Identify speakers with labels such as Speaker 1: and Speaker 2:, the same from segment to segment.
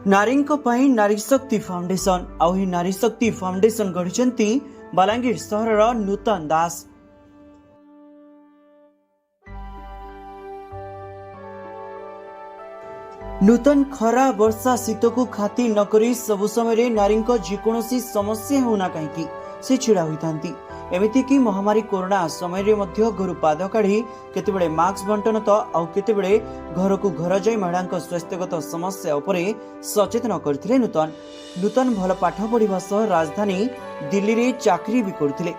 Speaker 1: नारी नारी शक्ति फाउंडेशन आउ ही नारी शक्ति फाउंडेशन गढ़ी बलांगीर सहर नूतन दास। नूतन खरा वर्षा शीत को खातिर नक सबु समय नारी जेकोसी समस्या होना कहीं से छिड़ा होती एमतीक महामारी कोरोना समय घर पाद काढ़ी केतेबेले मास्क बंटन तो आउ केतेबेले घर को घर जाई महिला स्वास्थ्यगत समस्या उपरे सचेतन करथिले। नूतन भल पाठ पढ़ा सह राजधानी दिल्ली रे चाकरी भी करथिले।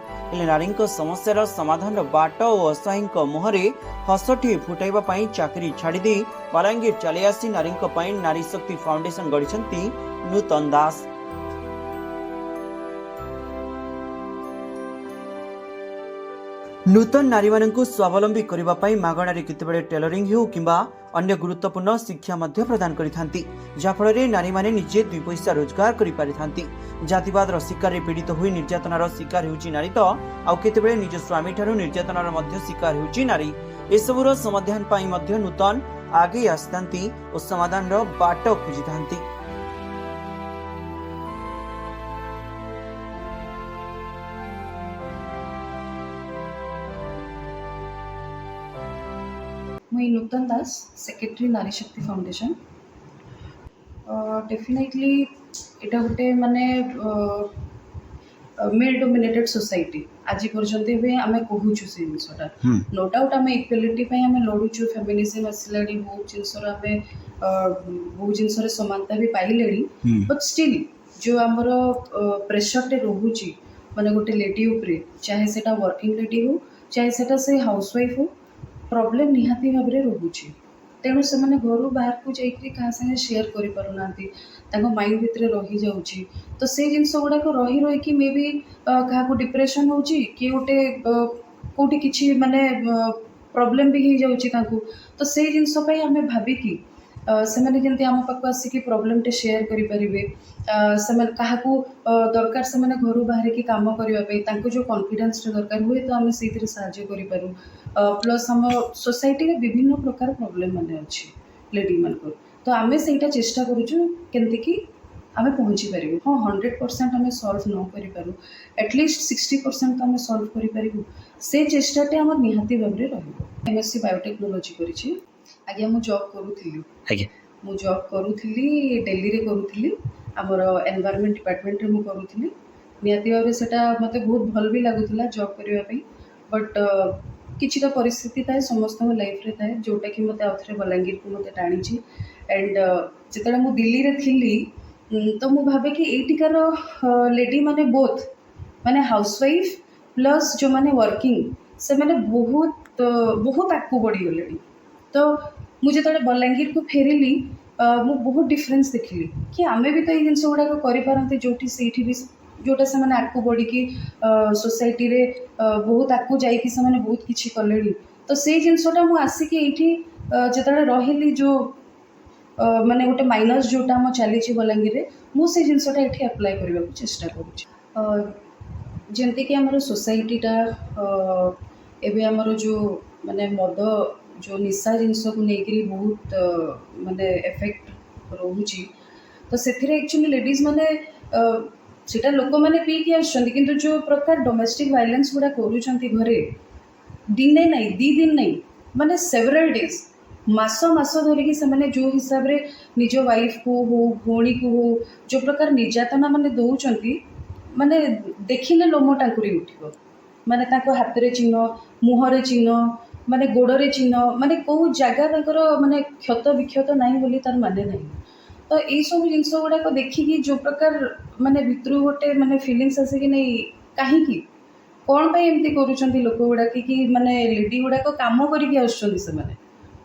Speaker 1: नारी समस्यार समाधान बाट और असहायी मुहरे हसटी फुटाइबा पई चाकरी छाड़ी बलांगीर चली आसी नारी नारी शक्ति फाउंडेशन गढ़ी नूतन दास। नूतन नारी मानक स्वावलंबी करने मागणारे केतेबेले टेलरिंग हो किंबा अन्य गुरुत्वपूर्ण शिक्षा मध्य प्रदान करिथांती, जाफल नारी माने निजे दुई पैसा रोजगार करि पारिथांती। जातिवाद शिकार पीड़ित हुई निर्यातनार शिकार होउची नारी तो आउ केतेबेले निज स्वामी ठारू निर्यातनार मध्य शिकार होउची नारी। एसबुर समाधान पाई मध्य नूतन आगे आसिथांती और समाधान बाट खोजिथांती।
Speaker 2: मुई नूतन दास, सेक्रेटरी नारी शक्ति फाउंडेशन। डेफिनेटली एटा गोटे माने मेल डोमिनेटेड सोसाइटी आज पर्यंत भी आम कहूँ से जिनसा नो डाउट आम इक्वालिटी आम लड़ुचु फेमिनिज्म आसला बहुत जिनसर आम बहुत जिनसर समानता भी पाइले बट स्टिल जो आमर प्रेशरटे रोचे माने गोटे लेडी उपरे चाहे सेटा वर्किंग लेडी हो चाहे सेटा से हाउसवाइफ हो प्रॉब्लम निहाती भाव में रोचे। तेणु से मैंने घर बाहर को जाइए क्या संगे शेयर कर माइंड भितर रही जाऊँगी तो से जिनस गुड़ाक रही रही मे भी क्या डिप्रेशन हो कि गोटे कौटी कि माने प्रॉब्लम भी हो जाऊँ तो से जिनस आम भाविकी से जमी आम पाक आसिक प्रॉब्लम टे शेयर करेंगे क्या दरकार से घर बाहर की कम करने जो कॉन्फिडेंस दरकार हुए तो आम से साहू प्लस आम सोसाइटी रे विभिन्न प्रकार प्रॉब्लम माने अच्छी लेडी मान तो आम से चेष्टा करूँ केमती आम पहुँची पारू। हाँ 100% आम सॉल्व न करूँ एटलिस्ट 60% आम सॉल्व करूँ से चेष्टाटे आम निहाती भाव में रही। बायोटेक्नोलोजी करी आज्ञा मु जॉब करूली मु जॉब करूली दिल्ली रे करूली आमर एनवायरनमेंट डिपार्टमेंट रे मु करूली निहाती भाव सेटा मते बहुत भल भी लगुला जॉब करने बट किसी तो परिस्थिति थाए समस्त लाइफ रे थाए जोटा कि मते आउथरे बलांगीर को मते टाणी एंड जिते मु दिल्ली रे थिली तो मु भावे कि एटिकार लेडी माने बोथ माने हाउसवाइफ प्लस जो माने वर्किंग से माने बहुत बहुत आगू बढ़ी गले तो मुझे बलांगीर को फेरिली मु बहुत डिफरेंस देखिली कि आमे भी तो ये जिनस गुड़ाक करें जोटी से भी जोटा से मैंने आगू बढ़ी सोसाइटी रे बहुत आगू जाइए से मैंने बहुत किसी कले तो से जिनसटा मुझे आसिकी ये जिते रही जो माने गोटे माइनस जोटा आम चली बलांगीर मुझे जिनसटा ये अप्लाई करने को चेष्टा करुँच आमर सोसाइटीटा एवं आमर जो माने मद जो निशा जिनस को लेकर बहुत माने एफेक्ट रोची तो से एक्चुअली लेडीज माने सीटा लोक मैंने पीकी आसुँच कि जो प्रकार डोमेस्टिक वायलेंस गुड़ा करे दिने नहीं दी दिन नहीं माने सेवरल डेज मास मास धरिकी से जो हिसाब रे निज वाइफ को हो भौणी को हो जो प्रकार निर्यातना माने दौरान माने देखिले लोम टांकुरी उठिबो माने ताको हाथ रे चिन्ह मुहरे चिन्ह माने गोड़े चिन्ह माने कौ जगह माने क्षत विक्षत नहीं बोली तार माने नहीं तो ये सब जिनस गुड़ाक देखिकी जो प्रकार माने भितर गोटे माने फीलिंग्स आसे कि नहीं कहीं कौन पे एमती करूँ लोक गुड़ाक कि माने लेडी गुड़ाक कम करके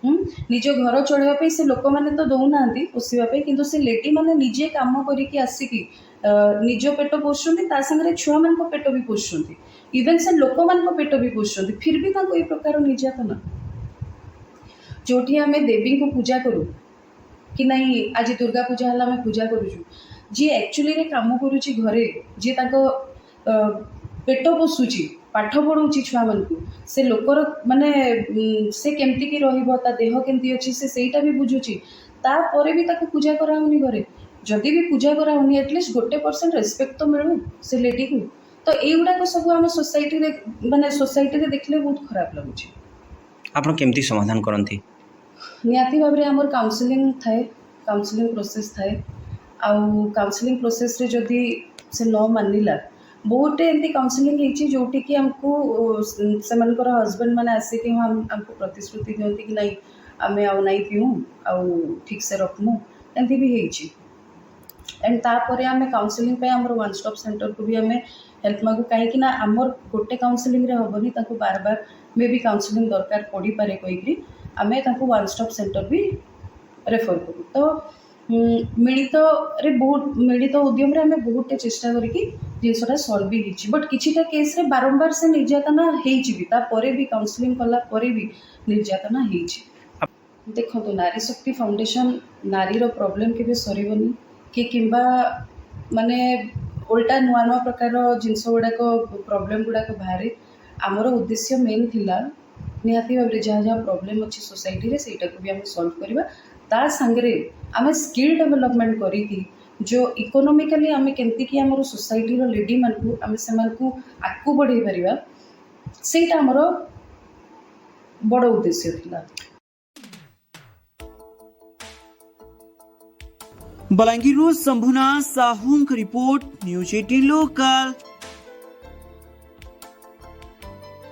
Speaker 2: निज घर चलवाई से लोक मैंने तो दौना पोषापी किंतु से लेडी मैंने निजे कम करके आसिकी निज पेट पोषुंट सागर छुआ मान पेट भी पोषुंट इवेन से लोक मान पेट भी पोषुंट फिर भी ये प्रकार निर्यातना जो आम देवी को पूजा करूँ कि नहीं आज दुर्गा पूजा है आम पूजा करुचु जी एक्चुअली रे काम करुच्ची घरे जी पेट पोषुची पाठ पढ़ाऊँ छुआ मान से लोकर माने से केमती की रहा देह केमती अच्छी से भी बुझुची तापर भी ताको पूजा कराऊनी घरे जदि भी पूजा कराऊनी एटलिस्ट 1% रेस्पेक्ट तो मिलू से लेडी को। तो एगुड़ाक सब आम सोसाइटी माने सोसाइटी देखले बहुत खराब लगुच।
Speaker 3: आपण केमती समाधान करती?
Speaker 2: निहाती भाव में आमर काउंसलिंग थाए, काउंसलिंग प्रोसेस थाए। आउ काउंसलिंग प्रोसेस रे जदि से न मानिला बहुते एमती काउंसलिंग होती जोटी कि आमको सेमानकर हस्बैंड मैंने आसिक हमको प्रतिश्रुति दिखती कि नहीं आमे आउ नहीं पीऊँ आउ ठीक से रखमु एमती भी होती। एंड तापर आम काउंसलिंग पे आमर वन स्टॉप सेंटर को भी आम हेल्प मागू कहीं आमर गोटे काउंसलिंग रे हेनी बार बार मे भी काउंसलिंग दरकार पड़ी पारे कहीकि आम वन स्टॉप सेंटर भी रेफर करूँ। तो मिलित उद्यम आम बहुत चेष्टा करके जिनसा सल्व भी होती बट किछिटा केस रे बारंबार से निर्यातना होपर भी काउंसलिंग कला भी निर्यातना होती। देखो तो नारी शक्ति फाउंडेशन नारीर प्रोब्लेम के सरबनी कि माने उल्टा नुआ नुआ प्रकार जिनस गुड़ाक प्रोब्लेम गुड़ाक बाहर आमर उद्देश्य मेन थिला निहाती भाव में जहाँ जहाँ प्रोब्लेम अच्छी सोसाइटी से भी आम सल्व करवा ता सांगरे आम स्किल डेवलपमेंट करी जो इकोनोमिकली आम केमती कि आम सोसाइटी लेडी मानू आम से आगू बढ़े पारिबा सेटा आमर बड़ उद्देश्य थिला।
Speaker 1: Balangir Shambhunath Sahu report news 18 local.